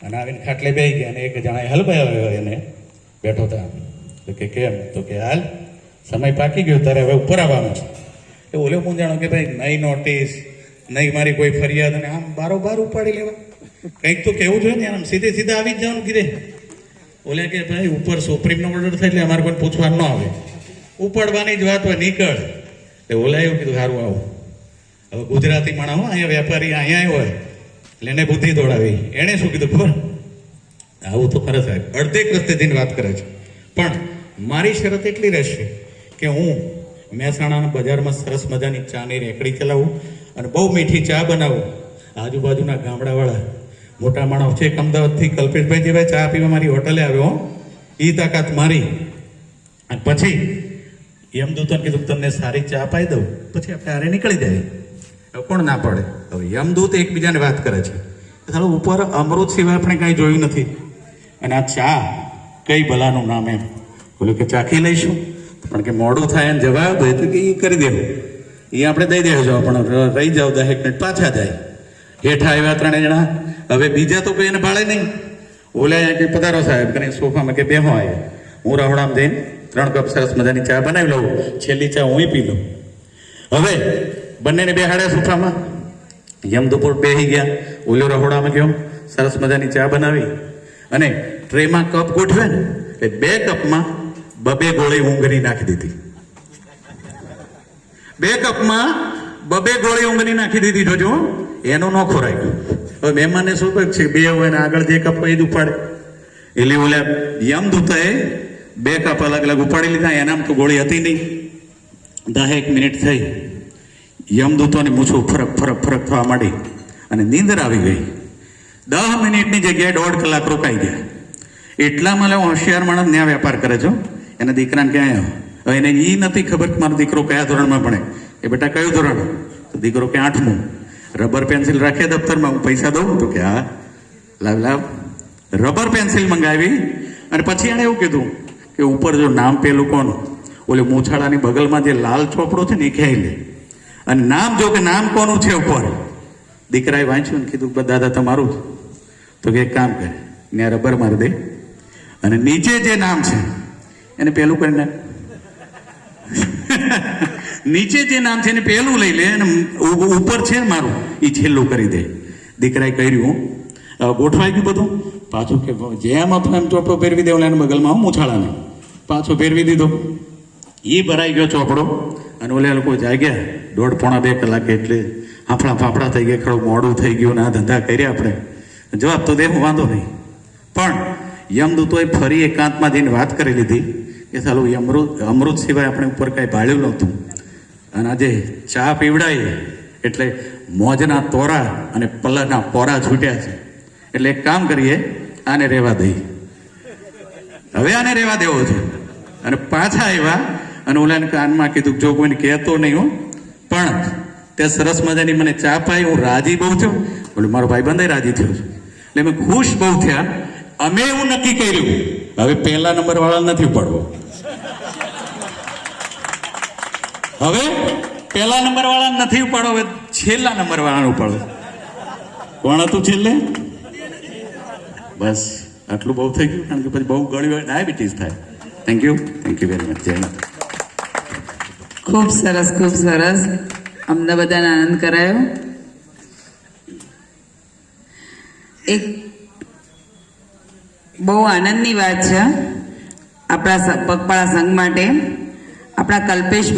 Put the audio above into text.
અને આવીને ખાટલે બેસી ગયા અને એક જણાએ હલવાયો એને બેઠો હતા. તો કે કેમ? તો કે હાલ સમય પાકી ગયો, તારે હવે ઉપર આવવાનું છે. એ ઓલે મૂંઝાણો કે ભાઈ નહીં નોટિસ, નહીં મારી કોઈ ફરિયાદ, અને આમ બારોબાર ઉપાડી લેવા, કંઈક તો કેવું જોઈએ ને, આમ સીધે સીધા આવી જ જવાનું કીધે. ઓલે કે ભાઈ ઉપર સુપ્રીમનો ઓર્ડર થાય એટલે અમારે કોઈ પૂછવાનું ન આવે, ઉપાડવાની જ વાત હોય, નીકળ. એટલે ઓલા એવું કીધું સારું આવું. હવે ગુજરાતી માણસ હો, અહીંયા વેપારી અહીંયા આવ્યો હોય એટલે એને બુદ્ધિ દોડાવી. એણે શું કીધું ખબર? આવું તો ખરે સાહેબ અડધેક રસ્તે જઈને વાત કરે છે, પણ મારી શરત એટલી રહેશે કે હું મહેસાણાના બજારમાં સરસ મજાની ચાની રેકડી ચલાવું અને બહુ મીઠી ચા બનાવું. આજુબાજુના ગામડાવાળા મોટા માણસ છે, અમદાવાદથી કલ્પેશભાઈ જેવા ચા પીવા મારી હોટલે આવ્યો, એ તાકાત મારી. અને પછી યમદૂતોને કીધું તમને સારી ચા પાઈ દઉં, પછી આપણે હારે નીકળી જાય. હવે કોણ ના પડે? હવે યમદૂત એકબીજાને વાત કરે છે, ચાલો ઉપર અમૃત સિવાય આપણે કાંઈ જોયું નથી, અને આ ચા કઈ ભલાનું નામ? એમ બોલું કે ચાખી લઈશું, પણ કે મોડું થાય અને જવાબ હોય તો કે એ કરી દેવું, એ આપણે દઈ દેજો, પણ રહી જાઓ 10 મિનિટ પાછા જાય. હેઠા આવ્યા 3 જણા, હવે બીજા તો કોઈ એને ભાળે નહીં. ઓલા કે પધારો સાહેબ કરીને સોફામાં કે બેહો આવ્યા. હું રહોડામાં જઈને 3 કપ સરસ મજાની ચા બનાવી લઉં, છેલ્લી ચા હું પી લઉં. હવે બંનેને બેહાડ્યા સોફામાં, યમદૂત બેસી ગયા, ઓલો રહોડામાં ગયો, સરસ મજાની ચા બનાવી અને ટ્રેમાં કપ ગોઠવે ને એટલે 2 કપમાં 2 ગોળી ઊંઘની નાખી દીધી. 2 કપમાં 2 ગોળી ઊંઘની નાખી દીધી. જોજો એનું ન ખોરાય ગયું. હવે મહેમાનને શું કહે છે, 2 હોય ને આગળ જે કપ હોય એ જ ઉપાડે. એટલે ઓલા યમદૂતાએ 2 કપ અલગ અલગ ઉપાડી લીધા, એનામ તો ગોળી હતી નહીં. 10 મિનિટ થઈ, યમદૂતોની મૂછું ફરક થવા માંડી અને નીંદર આવી ગઈ. 10 મિનિટની જગ્યાએ 1.5 કલાક રોકાઈ ગયા. એટલામાં લે હોશિયાર માણસ ત્યાં વેપાર કરે છો, એના દીકરાને ક્યાં આવ્યો. હવે એને એ નથી ખબર કે મારો દીકરો કયા ધોરણમાં ભણે. એ બેટા કયું ધોરણ? તો દીકરો કે 8મું. રબર પેન્સિલ રાખે દફતરમાં, હું પૈસા દઉં? તો કે હા લાવ. રબર પેન્સિલ મંગાવી અને પછી એણે એવું કીધું કે ઉપર જો નામ પેલું કોનું, ઓલે મૂછાળાની બગલમાં જે લાલ ચોપડો છે ને એ ખેઈ લે, અને નામ જો કે નામ કોનું છે ઉપર. દીકરાએ વાંચ્યું ને કીધું દાદા તમારું જ. તો કે એક કામ કરે, ત્યાં રબર મારી દે અને નીચે જે નામ છે એને પેલું કરી નાખ. નીચે જે નામ છે એને પેલું લઈ લે અને ઉપર છે મારું એ છેલ્લું કરી દે. દીકરાએ કર્યું, ગોઠવાઈ ગયું બધું. પાછું કે જેમ આપણે એમ ચોપડો ફેરવી દેવો એને બગલમાં મૂછાળાને પાછો ફેરવી દીધો. એ ભરાઈ ગયો ચોપડો અને ઓલા લોકો જાગ્યા 1.5-2 કલાક. એટલે હાફળા ફાફડા થઈ ગયા, ખડું મોડું થઈ ગયું ને આ ધંધા કર્યા આપણે. જવાબ તો દેવું વાંધો નહીં, પણ યમદૂતોએ ફરી એકાંતમાં જઈને વાત કરી લીધી કે ચાલો અમૃત સિવાય આપણે ઉપર કાંઈ ભાળ્યું નહોતું, અને આજે ચા પીવડાવીએ એટલે મોજના તોરા અને પલ્લાના પોરા છૂટ્યા છે, એટલે એક કામ કરીએ, આને રહેવા દઈએ. હવે આને રહેવા દેવો છે. અને પાછા આવ્યા અને ઓલાને કાનમાં કીધું જો કોઈને કહેતો નહીં હો, પણ તે સરસ મજાની મને ચા પાઈ, હું રાજી બહુ થયો. બોલે મારો ભાઈબંધ રાજી થયો છે, એટલે અમે ખુશ બહુ થયા. અમે એવું નક્કી કર્યું હવે 1 નંબર વાળા નથી ઉપાડવો. હવે 1 નંબર વાળા નથી ઉપાડો, હવે છેલ્લા નંબર વાળાને ઉપાડો. કોણ હતું છેલ્લે? બસ આટલું બહુ થઈ ગયું, કારણ કે પછી બહુ ગળી ડાયાબિટીસ થાય. Thank you very much. જય હિન્દ. ખૂબ સરસ, ખૂબ સરસ. અમને બધાને આનંદ કરાયો. એક બહુ આનંદની વાત છે આપણા પગપાળા સંઘ માટે. આપણા કલ્પેશ